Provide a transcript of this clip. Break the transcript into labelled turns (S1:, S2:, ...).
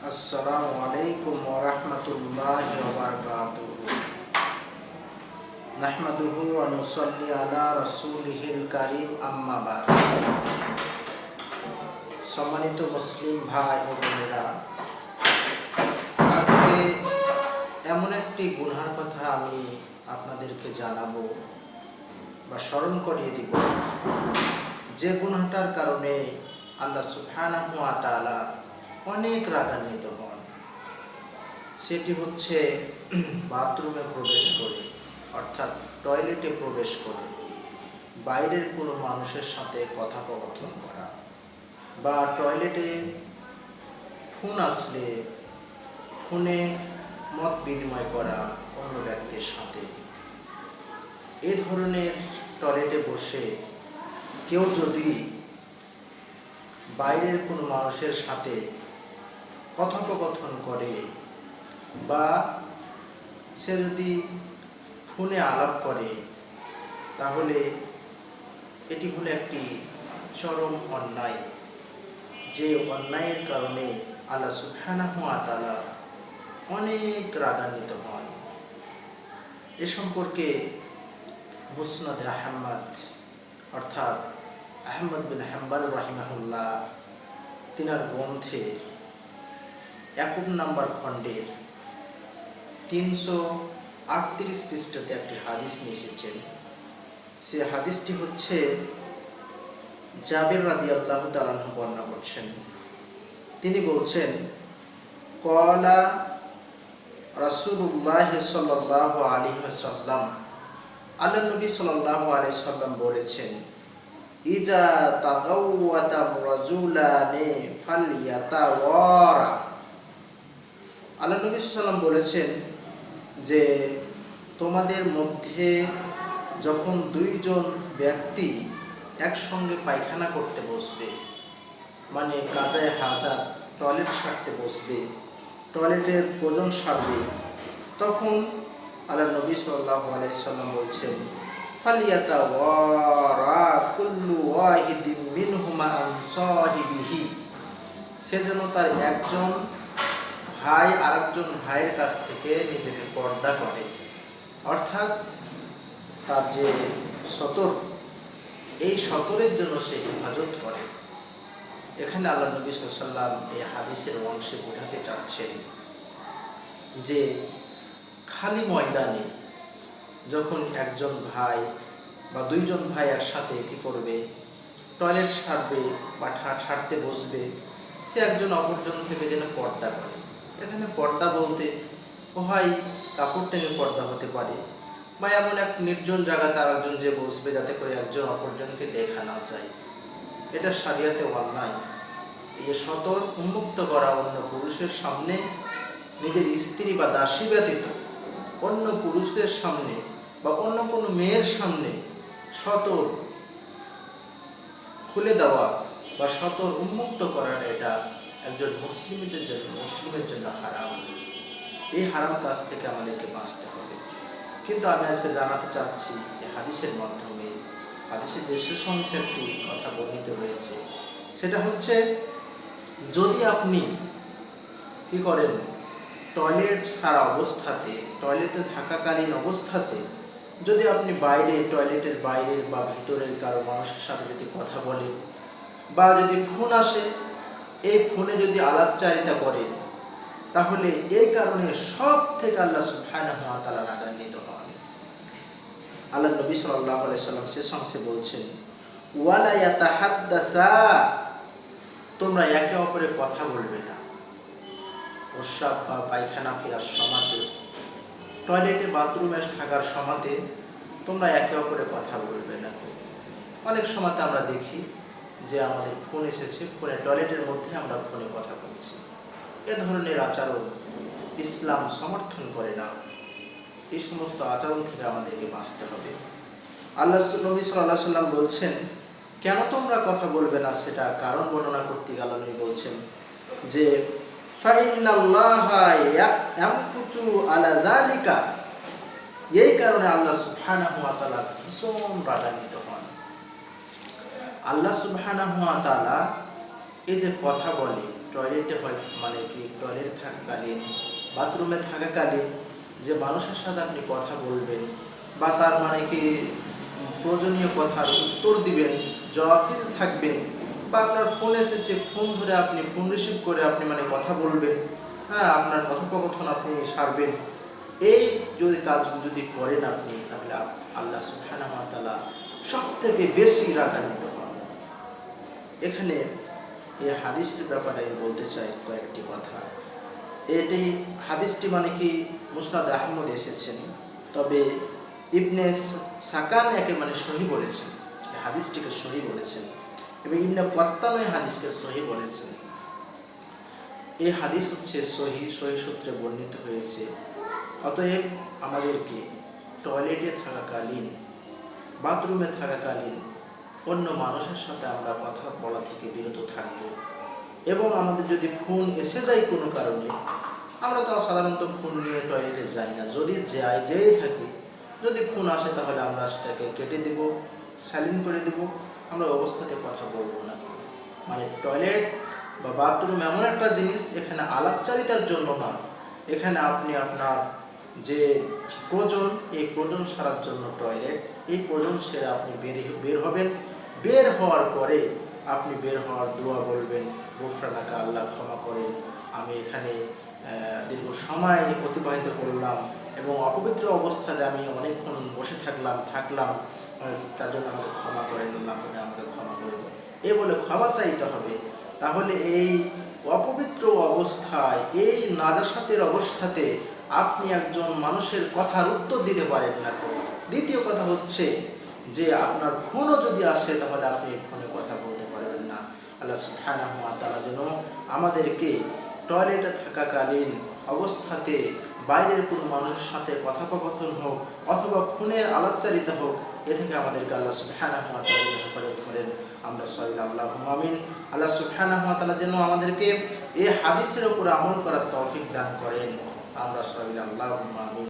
S1: আসসালামু আলাইকুম ওয়া রাহমাতুল্লাহি ওয়া বারাকাতুহু। নাহমাদুহু ওয়া নুসাল্লি আলা রাসূলিহিল কারীম, আম্মা বা'দ। সম্মানিত মুসলিম ভাই ও বোনেরা, আজকে এমন একটি গুনাহের কথা আমি আপনাদেরকে জানাবো বা স্মরণ করিয়ে দিব, যে গুনাহটার কারণে আল্লাহ সুবহানাহু ওয়া তাআলা অনেক রাগান্বিত হন। সেটি হচ্ছে বাথরুমে প্রবেশ করে, অর্থাৎ টয়লেটে প্রবেশ করে বাইরের কোনো মানুষের সাথে কথোপকথন করা, বা টয়লেটে ফোন আসলে ফোনে মত বিনিময় করা অন্য ব্যক্তির সাথে। এ ধরনের টয়লেটে বসে কেউ যদি বাইরের কোনো মানুষের সাথে কথোপকথন করে বা সে যদি ফোনে আলাপ করে, তাহলে এটি হলো একটি চরম অন্যায়, যে অন্যায়ের কারণে আল্লাহ সুবহানাহু ওয়া তাআলা অনেক রাগান্বিত হন। এ সম্পর্কে মুসনাদ আহমদ অর্থাৎ আহমদ বিন হাম্বল রাহিমাহুল্লাহ তিনার গ্রন্থে 1 নম্বর খণ্ডের 338 পৃষ্ঠাতে একটি হাদিস নিয়ে এসেছেন। সে হাদিসটি হচ্ছে জাবের রাদিয়াল্লাহু তাআলা আনহু বর্ণনা করছেন। তিনি বলছেন, ক্বালা রাসূলুল্লাহ সাল্লাল্লাহু আলাইহি ওয়াসাল্লাম, আল্লাহ নবী সাল্লাল্লাহু আলাইহি ওয়াসাল্লাম বলেছেন, ইজা তাগাওয়াতা রাজুলানি ফালইয়াতাওয়ারা। আল্লাহ নবী সাল্লাল্লাহু আলাইহি ওয়াসাল্লাম বলেছেন যে তোমাদের মধ্যে যখন দুইজন ব্যক্তি একসঙ্গে পায়খানা করতে বসবে, মানে কাজায় হাজাত টয়লেট সারতে বসবে, টয়লেটের প্রয়োজন সারবে, তখন আল্লাহ নবী সাল্লাল্লাহু আলাইহি ওয়াসাল্লাম বলছেন, ফালিয়াতাওয়ারা কুল্লু ওয়াহিদিন মিনহুমা আন সাহিবিহি। সে যেন তার একজন ভাই আরেকজন ভাইয়ের কাছ থেকে নিজেকে পর্দা করে, অর্থাৎ তার যে সতর, এই সতরের জন্য সে হেফাজত করে। এখানে আল্লাহ নবী সাল্লাল্লাহু আলাইহি ওয়াসাল্লাম এই হাদিসের অংশে বোঝাতে চাচ্ছেন যে খালি ময়দানে যখন একজন ভাই বা দুইজন ভাই একসাথে কি করবে, টয়লেট সারবে বা ছাড়তে বসবে, সে একজন অপরজন থেকে যেন পর্দা করে। এখানে পর্দা বলতে হয় কাপড় টেনে পর্দা হতে পারে, বা এমন এক নির্জন জায়গাতে আরেকজন যে বসবে যাতে করে একজন অপরজনকে দেখা না যায়। এটা শরিয়াতে অন্যায়। এই সতর উন্মুক্ত করা, অন্য পুরুষের সামনে নিজের স্ত্রী বা দাসী ব্যতীত অন্য পুরুষের সামনে বা অন্য কোনো মেয়ের সামনে সতর খুলে দেওয়া বা সতর উন্মুক্ত করাটা, এটা একজন মুসলিমের জন্য হারাম। এই হারাম কাজ থেকে আমাদেরকে বাঁচতে হবে। কিন্তু আমি আজকে জানাতে চাচ্ছি এই হাদিসের মাধ্যমে, হাদিসের যে সুসংস একটি কথা বর্ণিত রয়েছে, সেটা হচ্ছে যদি আপনি কি করেন, টয়লেট সারা অবস্থাতে, টয়লেটে থাকাকালীন অবস্থাতে যদি আপনি বাইরে, টয়লেটের বাইরের বা ভিতরের কারো মানুষের সাথে যদি কথা বলেন, বা যদি ফোন আসে, এই ফোনে যদি আলাপচারিতা করেন, তাহলে এই কারণে সব থেকে আল্লাহ সুবহানাহু ওয়া তাআলা রাগান্বিত হন। আল্লাহ নবী সাল্লাল্লাহু আলাইহি ওয়াসাল্লাম শেষ অংশে বলছেন, ওয়ালা ইয়াতাহাদ্দাসা, তোমরা একে অপরের কথা বলবে না। প্রস্রাব বা পায়খানা ফেরার সময়তে, টয়লেটে বাথরুমে থাকার সময়তে তোমরা একে অপরের কথা বলবে না। অনেক সময়তে আমরা দেখি যে আমাদের ফোন এসেছে, ফোনে টয়লেটের মধ্যে আমরা ফোনে কথা বলছি। এ ধরনের আচরণ ইসলাম সমর্থন করে না। এই সমস্ত আচরণ থেকে আমাদেরকে বাঁচতে হবে। আল্লাহ নবী সাল্লাল্লাহু আলাইহি ওয়াসাল্লাম বলছেন, কেন তোমরা কথা বলবে না, সেটা কারণ বর্ণনা করতে গেলে উনি বলছেন যে ফাইন্নাল্লাহা ইয়ামকুতু আলা যালিকা, এই কারণে আল্লাহ সুবহানাহু ওয়া তাআলা ভীষণ রাগান্বিত হন। আল্লাহ সুবহানাহু ওয়া তাআলা এই যে কথা বলে, টয়লেটে হয় মানে কি টয়লেট থাকাকালীন, বাথরুমে থাকাকালীন যে মানুষের সাথে আপনি কথা বলবেন বা তার মানে কি প্রয়োজনীয় কথার উত্তর দিবেন, জবাব দিতে থাকবেন, বা আপনার ফোন এসেছে ফোন ধরে আপনি ফোন রিসিভ করে আপনি মানে কথা বলবেন, হ্যাঁ আপনার কথোপকথন আপনি সারবেন, এই যদি কাজগুলো যদি করেন আপনি, তাহলে আল্লাহ সুবহানাহু ওয়া তাআলা সব থেকে বেশি রাগান্বিত হন। এখানে এই হাদিসটির ব্যাপারে আমি বলতে চাই কয়েকটি কথা। এটি হাদিসটি মানে কি মুসনাদ আহমদ এসেছেন, তবে ইবনে সাকান একে মানে সহি বলেছেন, হাদিসটিকে সহি বলেছেন, এবং ইবনে কত্তান এই হাদিসকে সহি বলেছেন। এই হাদিস হচ্ছে সহি সূত্রে বর্ণিত হয়েছে। অতএব আমাদেরকে টয়লেটে থাকাকালীন, বাথরুমে থাকাকালীন অন্য মানুষের সাথে আমরা কথা বলা থেকে বিরত থাকব। এবং আমাদের যদি ফোন এসে যায় কোনো কারণে, আমরা তো সাধারণত ফোন নিয়ে টয়লেটে যাই না, যদি যেয়ে থাকি, যদি ফোন আসে তাহলে আমরা সেটাকে কেটে দেব, সাইলেন্ট করে দেব, আমরা অবস্থাতে কথা বলবো না। মানে টয়লেট বা বাথরুম এমন একটা জিনিস, এখানে আলাপচারিতার জন্য না, এখানে আপনি আপনার যে প্রয়োজন, এই প্রয়োজন সারার জন্য টয়লেট, এই প্রয়োজন সেরে আপনি বের হবেন। বের হওয়ার পরে আপনি বের হওয়ার দোয়া বলবেন, গুফরানাকা, আল্লাহ ক্ষমা করেন, আমি এখানে দীর্ঘ সময় অতিবাহিত করলাম এবং অপবিত্র অবস্থাতে আমি অনেকক্ষণ বসে থাকলাম, তার জন্য আমাকে ক্ষমা করেন, আল্লাহ আমাকে ক্ষমা করে দেন, এ বলে ক্ষমা চাইতে হবে। তাহলে এই অপবিত্র অবস্থায়, এই নাজাসাতের অবস্থাতে আপনি একজন মানুষের কথার উত্তর দিতে পারেন না। দ্বিতীয় কথা হচ্ছে যে আপনার ফোনও যদি আসে তাহলে আপনি ফোনে কথা বলতে পারবেন না। আল্লাহ সুবহানাহু ওয়া তাআলা যেন আমাদেরকে টয়লেটে থাকাকালীন অবস্থাতে বাইরের কোনো মানুষের সাথে কথোপকথন হোক অথবা ফোনের আলাপচারিতা হোক, এ থেকে আমাদেরকে আল্লাহ সুবহানাহু ওয়া তাআলা হেফাজত করেন। আমরা সবাই আল্লাহুম্মা আমিন। আল্লাহ সুবহানাহু ওয়া তাআলা যেন আমাদেরকে এই হাদিসের উপর আমল করার তৌফিক দান করেন। আমরা সবাই আল্লাহুম্মা আমিন।